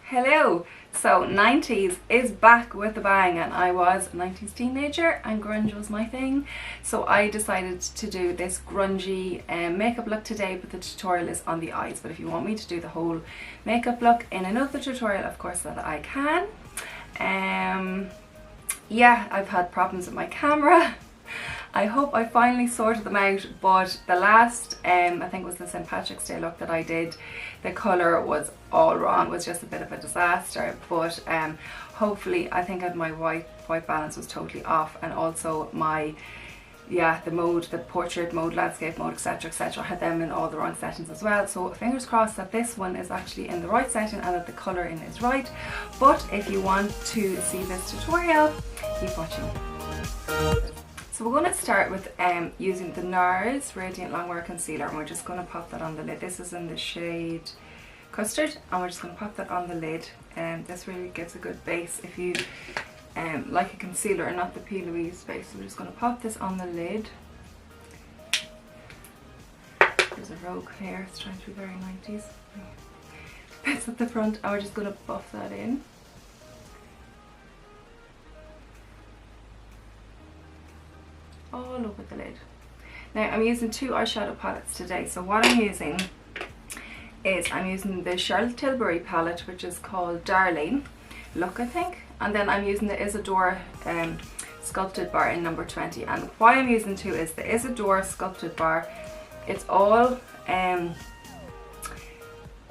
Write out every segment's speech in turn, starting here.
Hello! So 90s is back with a bang, and I was a 90s teenager and grunge was my thing. So I decided to do this grungy makeup look today, but the tutorial is on the eyes. But if you want me to do the whole makeup look in another tutorial, of course that I can. Yeah, I've had problems with my camera. I hope I finally sorted them out, but the last, I think it was the St. Patrick's Day look that I did, the colour was all wrong. It was just a bit of a disaster, but hopefully I think my white balance was totally off, and also my, the mode, the portrait mode, landscape mode, etc, etc, I had them in all the wrong settings as well. So fingers crossed that this one is actually in the right setting and that the colouring is right. But if you want to see this tutorial, keep watching. So we're going to start with using the NARS Radiant Longwear Concealer, and we're just going to pop that on the lid. This is in the shade Custard, and we're just going to pop that on the lid. And this really gives a good base if you like a concealer and not the P. Louise base. So we're just going to pop this on the lid. There's a rogue here, it's trying to be very 90s. Bits at the front, and we're just going to buff that in. All over the lid. Now I'm using two eyeshadow palettes today. So what I'm using is I'm using the Charlotte Tilbury palette, which is called Darling Look, I think, and then I'm using the Isadora Sculpted Bar in number 20. And why I'm using two is the Isadora Sculpted Bar, it's all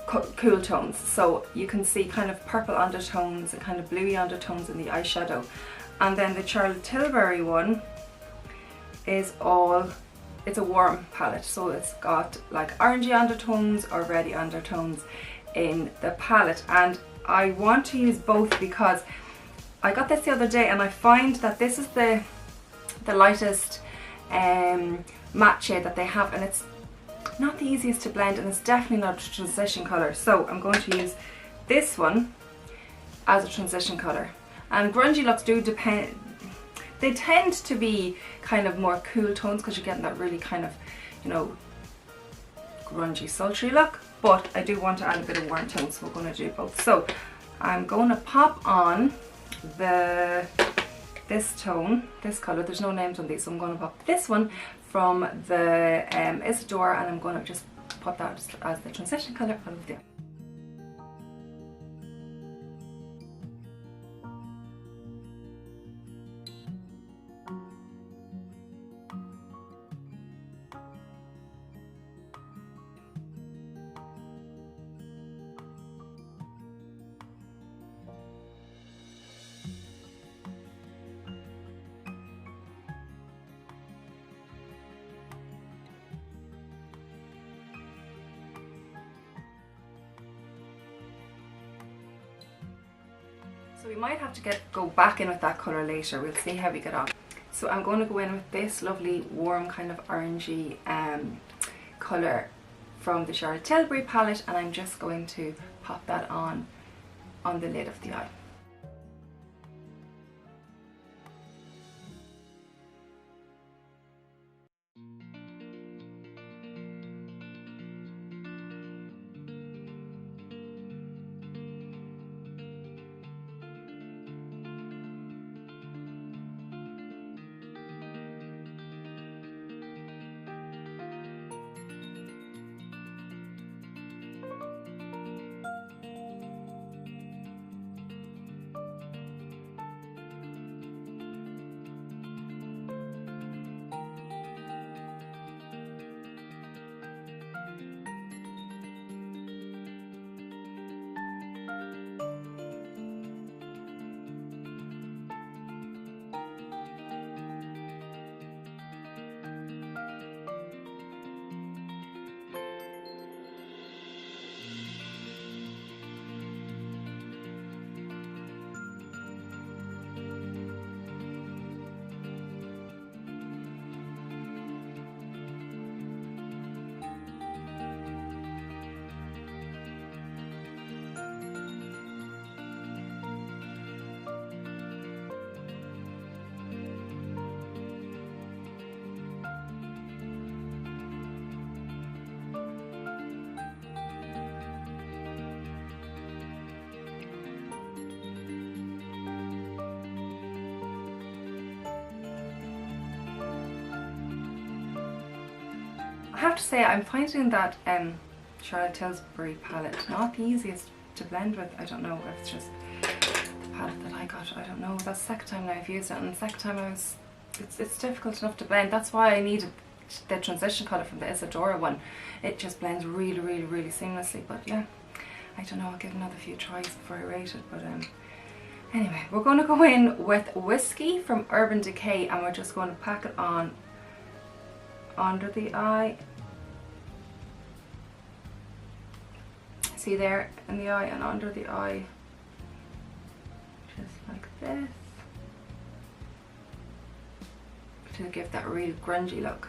cool tones, so you can see kind of purple undertones and kind of bluey undertones in the eyeshadow. And then the Charlotte Tilbury one is it's a warm palette, so it's got like orangey undertones or reddy undertones in the palette. And I want to use both because I got this the other day, and I find that this is the lightest matte shade that they have, and it's not the easiest to blend, and it's definitely not a transition colour. So I'm going to use this one as a transition colour. And grungy looks do depend, they tend to be kind of more cool tones because you're getting that really kind of, you know, grungy, sultry look. But I do want to add a bit of warm tones, so we're going to do both. So I'm going to pop on this tone, this colour. There's no names on these, so I'm going to pop this one from the Isadora, and I'm going to just pop that as the transition colour out of the eye. So we might have to go back in with that colour later, we'll see how we get on. So I'm going to go in with this lovely warm kind of orangey colour from the Charlotte Tilbury palette, and I'm just going to pop that on the lid of the eye. I have to say I'm finding that Charlotte Tilbury palette not the easiest to blend with. I don't know if it's just the palette that I got. I don't know. That's the second time now I've used it, and the second time it's difficult enough to blend. That's why I needed the transition colour from the Isadora one. It just blends really, really, really seamlessly. But yeah, I don't know. I'll give it another few tries before I rate it. But anyway, we're going to go in with Whiskey from Urban Decay, and we're just going to pack it on under the eye. See there, in the eye and under the eye, just like this, to give that real grungy look.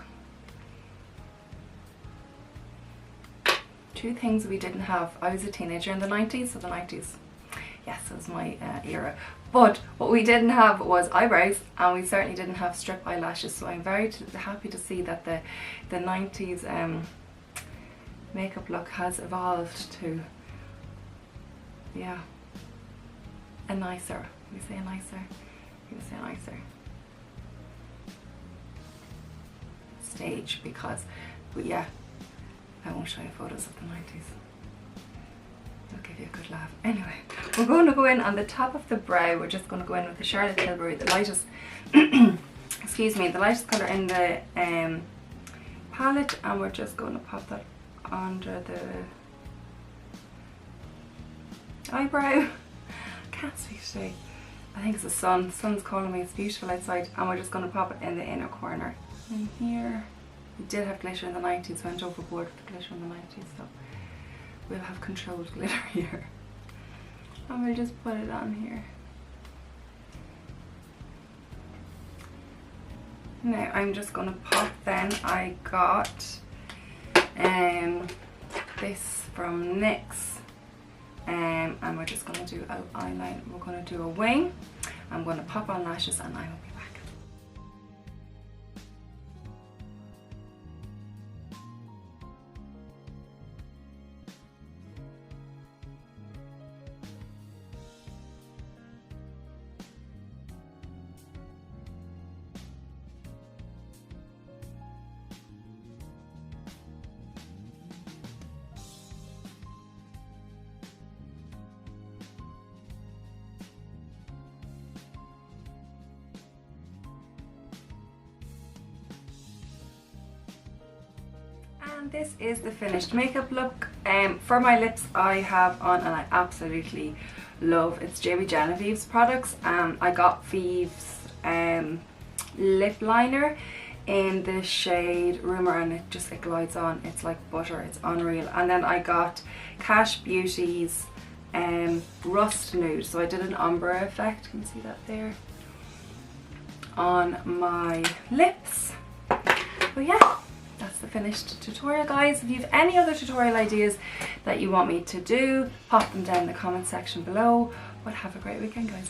Two things we didn't have. I was a teenager in the 90s, so the 90s, yes, it was my era. But what we didn't have was eyebrows, and we certainly didn't have strip eyelashes, so I'm very happy to see that the 90s makeup look has evolved to, yeah, a nicer, we say a nicer, we say a nicer stage, because, but yeah, I won't show you photos of the 90s. I'll give you a good laugh. Anyway, we're going to go in on the top of the brow. We're just going to go in with the Charlotte Tilbury, the lightest, excuse me, the lightest colour in the palette, and we're just going to pop that under the eyebrow. Can't speak today. I think it's the sun. The sun's calling me. It's beautiful outside, and we're just going to pop it in the inner corner. In here, we did have glitter in the 90s. Went overboard with the glitter in the 90s, so we'll have controlled glitter here. And we'll just put it on here. Now I'm just going to pop. Then I got this from NYX, and we're just going to do an eyeliner. We're going to do a wing. I'm going to pop on lashes, and I will be back. And this is the finished makeup look. For my lips I have on, and I absolutely love, it's JB Genevieve's products. I got Vive's lip liner in the shade Rumour, and it glides on. It's like butter, it's unreal. And then I got Cash Beauty's Rust Nude, so I did an ombre effect, you can see that there, on my lips. But yeah, that's the finished tutorial, guys. If you have any other tutorial ideas that you want me to do, pop them down in the comment section below. But have a great weekend, guys.